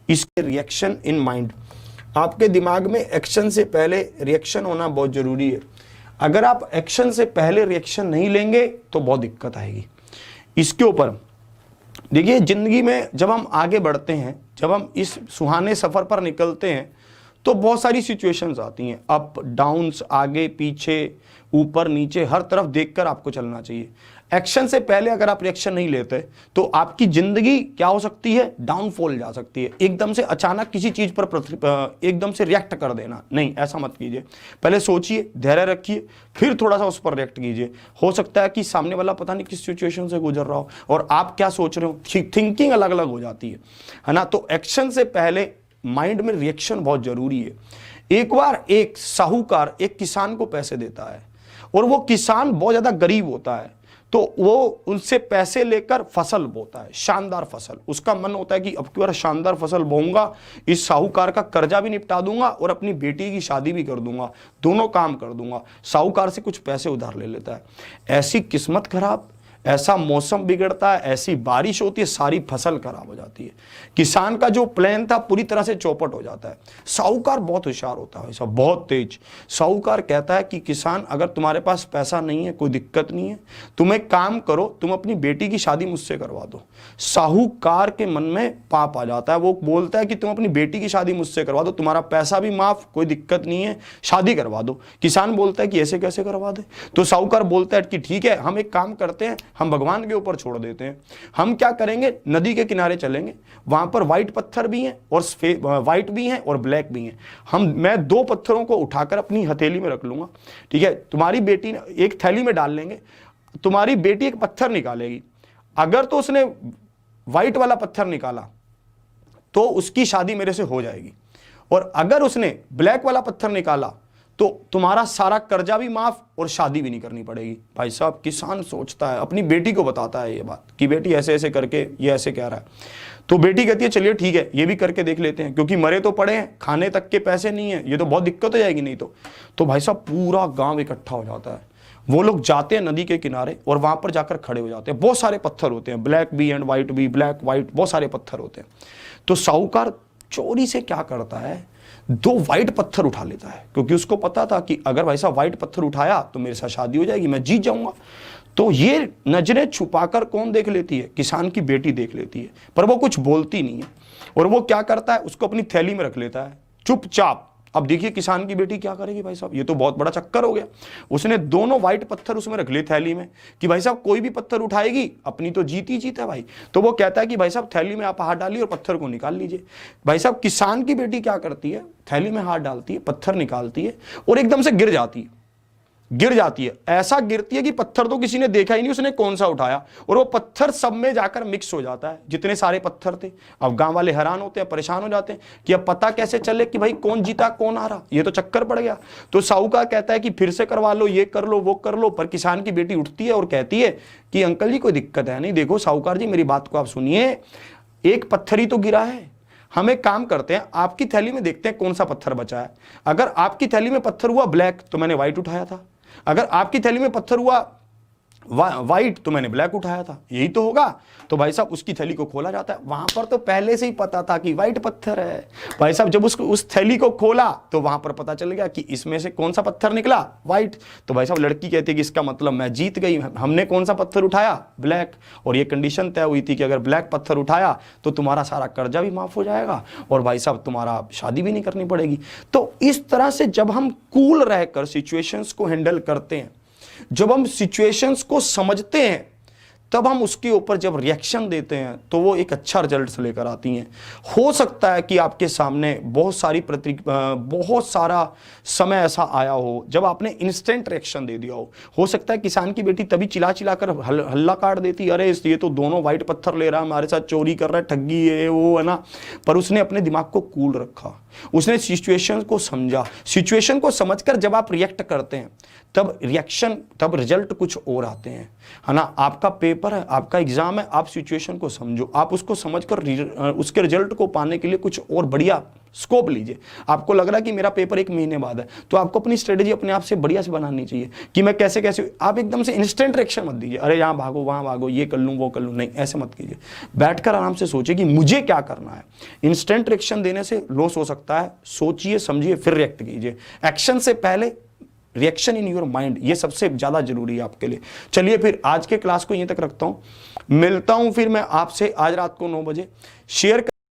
इसके reaction in mind, आपके दिमाग में एक्शन से पहले रिएक्शन होना बहुत जरूरी है। अगर आप एक्शन से पहले रिएक्शन नहीं लेंगे तो बहुत दिक्कत आएगी। इसके ऊपर देखिए, जिंदगी में जब हम आगे बढ़ते हैं, जब हम इस सुहाने सफर पर निकलते हैं, तो बहुत सारी सिचुएशंस आती हैं, अप डाउन्स, आगे पीछे, ऊपर नीचे, हर तरफ देखकर आपको चलना चाहिए। एक्शन से पहले अगर आप रिएक्शन नहीं लेते तो आपकी जिंदगी क्या हो सकती है, डाउनफॉल जा सकती है। एकदम से अचानक किसी चीज पर एकदम से रिएक्ट कर देना, नहीं, ऐसा मत कीजिए। पहले सोचिए, धैर्य रखिए, फिर थोड़ा सा उस पर रिएक्ट कीजिए। हो सकता है कि सामने वाला पता नहीं किस सिचुएशन से गुजर रहा हो और आप क्या सोच रहे हो, थिंकिंग अलग अलग हो जाती है ना। तो एक्शन से पहले माइंड में रिएक्शन बहुत जरूरी है। एक बार एक साहूकार एक किसान को पैसे देता है और वो किसान बहुत ज्यादा गरीब होता है, तो वो उनसे पैसे लेकर फसल बोता है, शानदार फसल। उसका मन होता है कि अब की बार शानदार फसल बोऊंगा, इस साहूकार का कर्जा भी निपटा दूंगा और अपनी बेटी की शादी भी कर दूंगा, दोनों काम कर दूंगा। साहूकार से कुछ पैसे उधार ले लेता है। ऐसी किस्मत खराब, ऐसा मौसम बिगड़ता है, ऐसी बारिश होती है, सारी फसल खराब हो जाती है। किसान का जो प्लान था पूरी तरह से चौपट हो जाता है। साहूकार बहुत होशियार होता है, ऐसा बहुत तेज। साहूकार कहता है कि किसान, अगर तुम्हारे पास पैसा नहीं है कोई दिक्कत नहीं है, तुम एक काम करो, तुम अपनी बेटी की शादी मुझसे करवा दो। साहूकार के मन में पाप आ जाता है, वो बोलता है कि तुम अपनी बेटी की शादी मुझसे करवा दो, तुम्हारा पैसा भी माफ, कोई दिक्कत नहीं है, शादी करवा दो। किसान बोलता है कि ऐसे कैसे करवा दे? तो साहूकार बोलता है कि ठीक है, हम एक काम करते हैं, हम भगवान के ऊपर छोड़ देते हैं। हम क्या करेंगे, नदी के किनारे चलेंगे, वहां पर व्हाइट पत्थर भी हैं और व्हाइट भी हैं और ब्लैक भी हैं। मैं 2 पत्थरों को उठाकर अपनी हथेली में रख लूंगा, ठीक है, तुम्हारी बेटी एक थैली में डाल लेंगे, तुम्हारी बेटी एक पत्थर निकालेगी। अगर तो उसने व्हाइट वाला पत्थर निकाला तो उसकी शादी मेरे से हो जाएगी, और अगर उसने ब्लैक वाला पत्थर निकाला तो तुम्हारा सारा कर्जा भी माफ और शादी भी नहीं करनी पड़ेगी। भाई साहब, किसान सोचता है, अपनी बेटी को बताता है ये बात कि बेटी ऐसे ऐसे करके ये ऐसे कह रहा है। तो बेटी कहती है चलिए ठीक है, ये भी करके देख लेते हैं, क्योंकि मरे तो पड़े हैं, खाने तक के पैसे नहीं है, ये तो बहुत दिक्कत हो जाएगी नहीं तो भाई साहब पूरा गांव इकट्ठा हो जाता है। वो लोग जाते हैं नदी के किनारे और वहां पर जाकर खड़े हो जाते हैं। बहुत सारे पत्थर होते हैं, ब्लैक भी एंड व्हाइट भी, ब्लैक व्हाइट, बहुत सारे पत्थर होते हैं। तो साहूकार चोरी से क्या करता है, 2 व्हाइट पत्थर उठा लेता है, क्योंकि उसको पता था कि अगर भाई साहब व्हाइट पत्थर उठाया तो मेरे साथ शादी हो जाएगी, मैं जीत जाऊंगा। तो ये नजरें छुपाकर कौन देख लेती है, किसान की बेटी देख लेती है, पर वो कुछ बोलती नहीं है। और वो क्या करता है, उसको अपनी थैली में रख लेता है चुपचाप। अब देखिए किसान की बेटी क्या करेगी भाई साहब, ये तो बहुत बड़ा चक्कर हो गया। उसने दोनों व्हाइट पत्थर उसमें रख लिए थैली में कि भाई साहब कोई भी पत्थर उठाएगी अपनी तो जीत ही जीत है भाई। तो वो कहता है कि भाई साहब थैली में आप हाथ डालिए और पत्थर को निकाल लीजिए। भाई साहब किसान की बेटी क्या करती है, थैली में हाथ डालती है, पत्थर निकालती है और एकदम से गिर जाती है। ऐसा गिरती है कि पत्थर तो किसी ने देखा ही नहीं उसने कौन सा उठाया, और वो पत्थर सब में जाकर मिक्स हो जाता है, जितने सारे पत्थर थे। अब गांव वाले हैरान होते हैं, परेशान हो जाते हैं कि अब पता कैसे चले कि भाई कौन जीता कौन हारा, ये तो चक्कर पड़ गया। तो साहूकार कहता है कि फिर से करवा लो, ये कर लो वो कर लो। पर किसान की बेटी उठती है और कहती है कि अंकल जी कोई दिक्कत है नहीं, देखो साहूकार जी मेरी बात को आप सुनिए, एक पत्थर ही तो गिरा है, हम एक काम करते हैं, आपकी थैली में देखते हैं कौन सा पत्थर बचा है। अगर आपकी थैली में पत्थर हुआ ब्लैक तो मैंने व्हाइट उठाया था, अगर आपकी थैली में पत्थर हुआ व्हाइट तो मैंने ब्लैक उठाया था, यही तो होगा। तो भाई साहब उसकी थैली को खोला जाता है, वहां पर तो पहले से ही पता था कि व्हाइट पत्थर है। भाई साहब जब उस थैली को खोला तो वहां पर पता चल गया कि इसमें से कौन सा पत्थर निकला, व्हाइट। तो भाई साहब लड़की कहती है कि इसका मतलब मैं जीत गई, हमने कौन सा पत्थर उठाया, ब्लैक। और ये कंडीशन तय हुई थी कि अगर ब्लैक पत्थर उठाया तो तुम्हारा सारा कर्जा भी माफ हो जाएगा और भाई साहब तुम्हारा शादी भी नहीं करनी पड़ेगी। तो इस तरह से जब हम कूल रहकर सिचुएशंस को हैंडल करते हैं, जब हम सिचुएशंस को समझते हैं, तब हम उसके ऊपर जब रिएक्शन देते हैं तो वो एक अच्छा रिजल्ट लेकर आती हैं। हो सकता है कि आपके सामने बहुत सारा समय ऐसा आया हो जब आपने इंस्टेंट रिएक्शन दे दिया हो सकता है किसान की बेटी तभी चिल्ला कर हल्ला काट देती, अरे ये तो दोनों व्हाइट पत्थर ले रहा है, हमारे साथ चोरी कर रहा है, ठगी है वो है ना। पर उसने अपने दिमाग को कूल रखा, उसने सिचुएशन को समझा। सिचुएशन को समझकर जब आप रिएक्ट करते हैं तब रिजल्ट कुछ और आते हैं, है ना। आपका पेपर है, आपका एग्जाम है, आप सिचुएशन को समझो, आप उसको समझकर उसके रिजल्ट को पाने के लिए कुछ और बढ़िया स्कोप लीजिए। आपको लग रहा है कि मेरा पेपर 1 महीने बाद है, तो आपको अपनी स्ट्रेटेजी अपने आप से बढ़िया से बनानी चाहिए कि मैं कैसे कैसे, आप एकदम से इंस्टेंट रिएक्शन मत दीजिए, अरे यहाँ भागो वहाँ भागो, ये कर लूँ वो कर लूँ, नहीं ऐसे मत कीजिए। बैठकर आराम से सोचिए कि मुझे क्या करना है। इंस्टेंट रिएक्शन देने से लॉस हो सकता है, सोचिए समझिए फिर रिएक्ट कीजिए। एक्शन से पहले रिएक्शन इन योर माइंड, ये सबसे ज्यादा जरूरी है आपके लिए। चलिए फिर आज के क्लास को यहीं तक रखता हूं, मिलता हूं फिर मैं आपसे आज रात को 9 बजे। शेयर